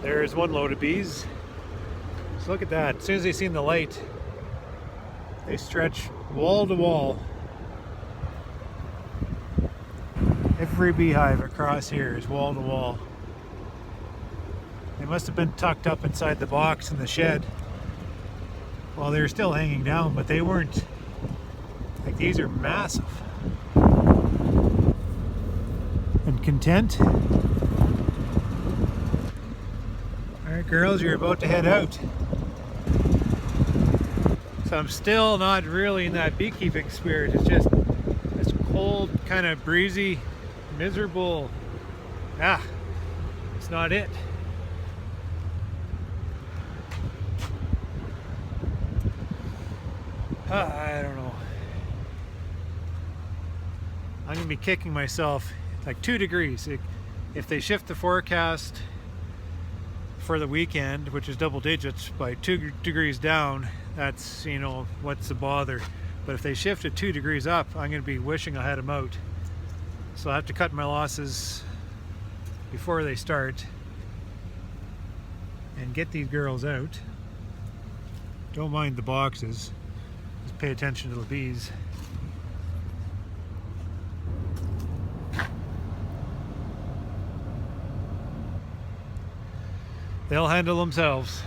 There's one load of bees. So look at that. As soon as they see the light, they stretch wall to wall. Every beehive across here is wall to wall. They must have been tucked up inside the box in the shed. Well, they were still hanging down, but they weren't. Like, these are massive. And content? Alright girls, you're about to head out. So I'm still not really in that beekeeping spirit. It's just this cold, kind of breezy, miserable. It's not it. I don't know. I'm gonna be kicking myself like 2 degrees. If they shift the forecast for the weekend, which is double digits, by 2 degrees down, that's, you know, what's the bother. But if they shift it 2 degrees up, I'm gonna be wishing I had them out. So I have to cut my losses before they start and get these girls out. Don't mind the boxes. Just pay attention to the bees. They'll handle themselves.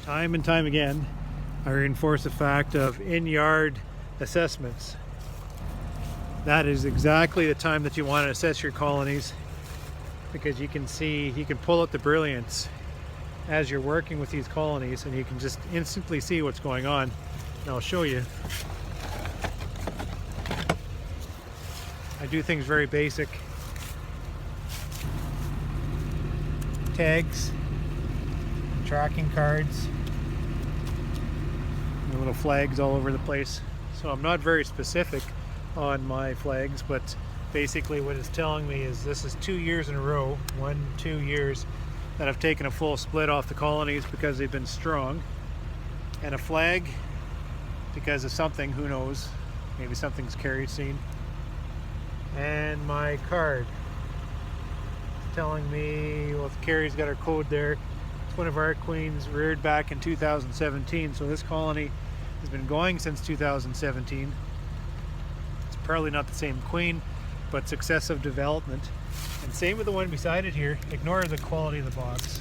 Time and time again, I reinforce the fact of in-yard assessments. That is exactly the time that you want to assess your colonies, because you can pull out the brilliance as you're working with these colonies, and you can just instantly see what's going on. And I'll show you. I do things very basic. Tags, tracking cards, and little flags all over the place. So I'm not very specific on my flags, but basically what it's telling me is this is 2 years in a row, 2 years, that I've taken a full split off the colonies because they've been strong, and a flag because of something, who knows, maybe something's kerosene, and my card telling me, well, Carrie's got her code there. It's one of our queens reared back in 2017, so this colony has been going since 2017. It's probably not the same queen, but successive development. And same with the one beside it here. Ignore the quality of the box.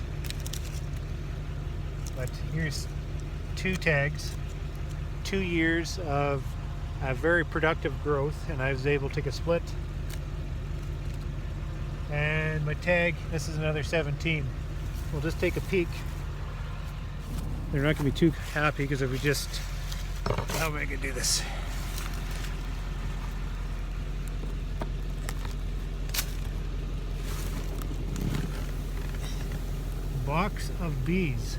But here's 2 tags, 2 years of a very productive growth, and I was able to take a split. And my tag, this is another 17. We'll just take a peek. They're not going to be too happy because if we just, how am I going to do this? Box of bees.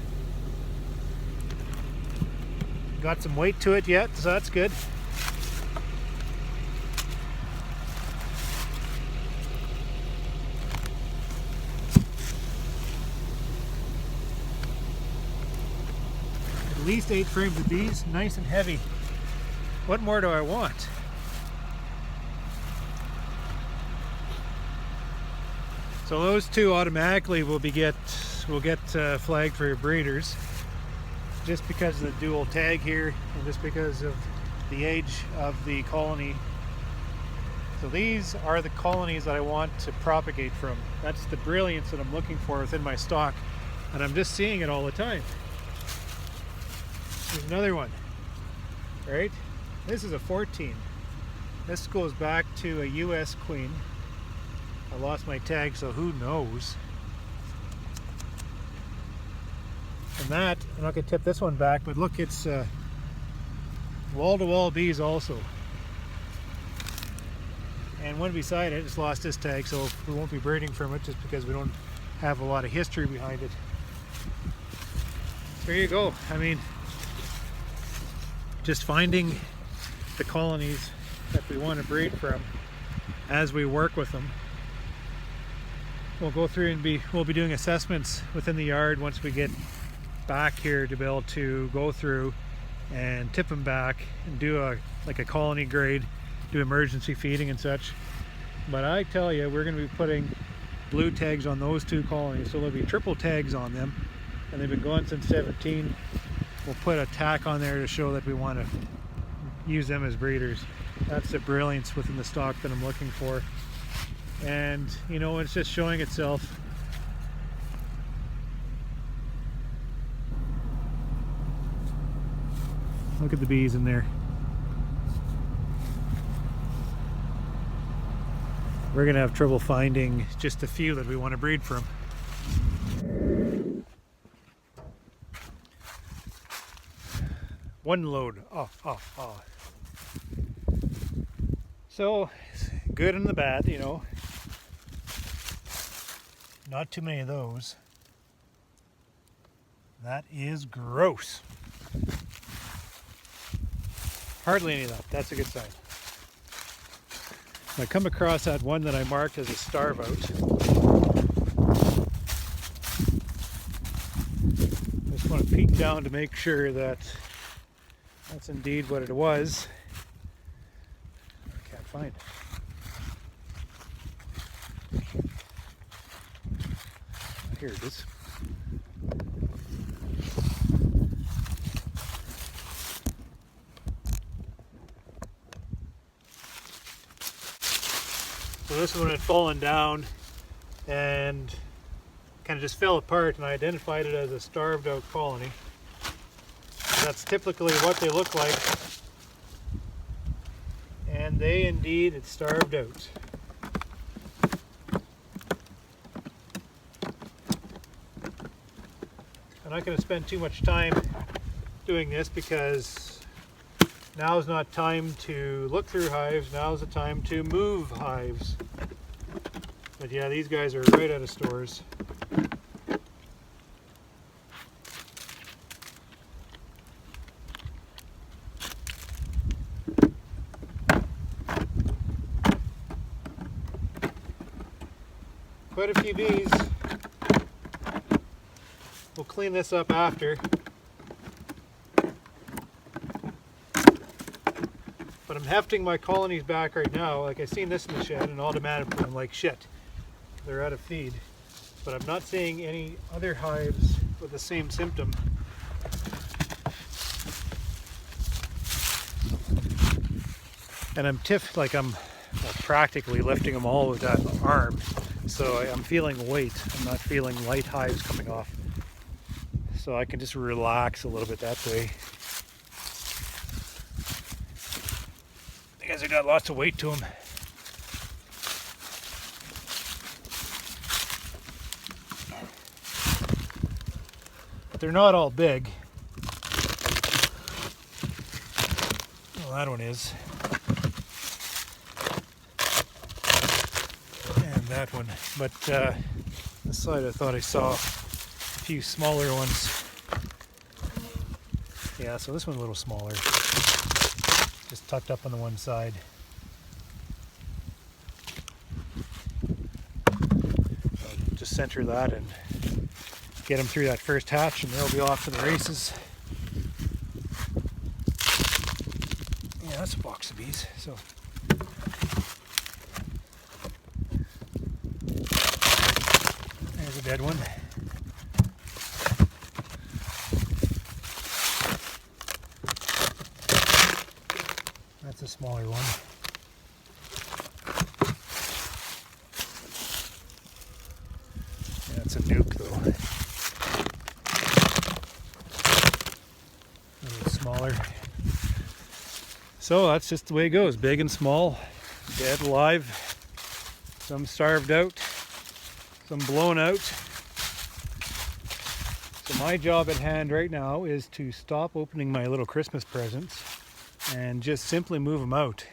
Got some weight to it yet, so that's good. At least 8 frames of bees, nice and heavy. What more do I want? So those 2 automatically will get flagged for your breeders, just because of the dual tag here and just because of the age of the colony. So these are the colonies that I want to propagate from. That's the brilliance that I'm looking for within my stock, and I'm just seeing it all the time. There's another one, right? This is a 14. This goes back to a US queen. I lost my tag, so who knows? And that, I'm not going to tip this one back, but look, it's wall-to-wall bees also. And one beside it just lost this tag, so we won't be breeding from it just because we don't have a lot of history behind it. there you go. I mean, just finding the colonies that we want to breed from as we work with them. We'll go through and we'll be doing assessments within the yard once we get back here to be able to go through and tip them back and do like a colony grade, do emergency feeding and such. But I tell you, we're going to be putting blue tags on those 2 colonies, so there'll be triple tags on them, and they've been going since 17. We'll put a tack on there to show that we want to use them as breeders. That's the brilliance within the stock that I'm looking for. And you know, it's just showing itself. Look at the bees in there. We're gonna have trouble finding just a few that we want to breed from. One load. Oh. So, good and the bad, you know. Not too many of those. That is gross. Hardly any of that. That's a good sign. I come across that one that I marked as a starve out. Just want to peek down to make sure that that's indeed what it was. I can't find it. Here it is. So this one had fallen down and kind of just fell apart, and I identified it as a starved out colony. That's typically what they look like, and they indeed had starved out. I'm not going to spend too much time doing this because now is not time to look through hives, now is the time to move hives. But yeah, these guys are right out of stores. Quite a few bees. We'll clean this up after. But I'm hefting my colonies back right now. Like, I seen this in the shed and automatically I'm like, shit, they're out of feed. But I'm not seeing any other hives with the same symptom. And I'm practically lifting them all with that arm. So I'm feeling weight. I'm not feeling light hives coming off. So I can just relax a little bit that way. These guys have got lots of weight to them. But they're not all big. Well, that one is. And that one. But this side I thought I saw a few smaller ones. Yeah, so this one's a little smaller. Just tucked up on the one side. So just center that and get them through that first hatch and they'll be off to the races. Yeah, that's a box of bees. So there's a dead one. That's a smaller one. Yeah, it's a nuke though. A little smaller. So that's just the way it goes. Big and small, dead, alive. Some starved out, some blown out. So my job at hand right now is to stop opening my little Christmas presents and just simply move them out,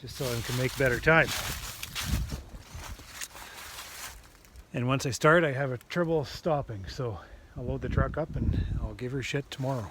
just so I can make better time. And once I start, I have a trouble stopping, so I'll load the truck up and I'll give her shit tomorrow.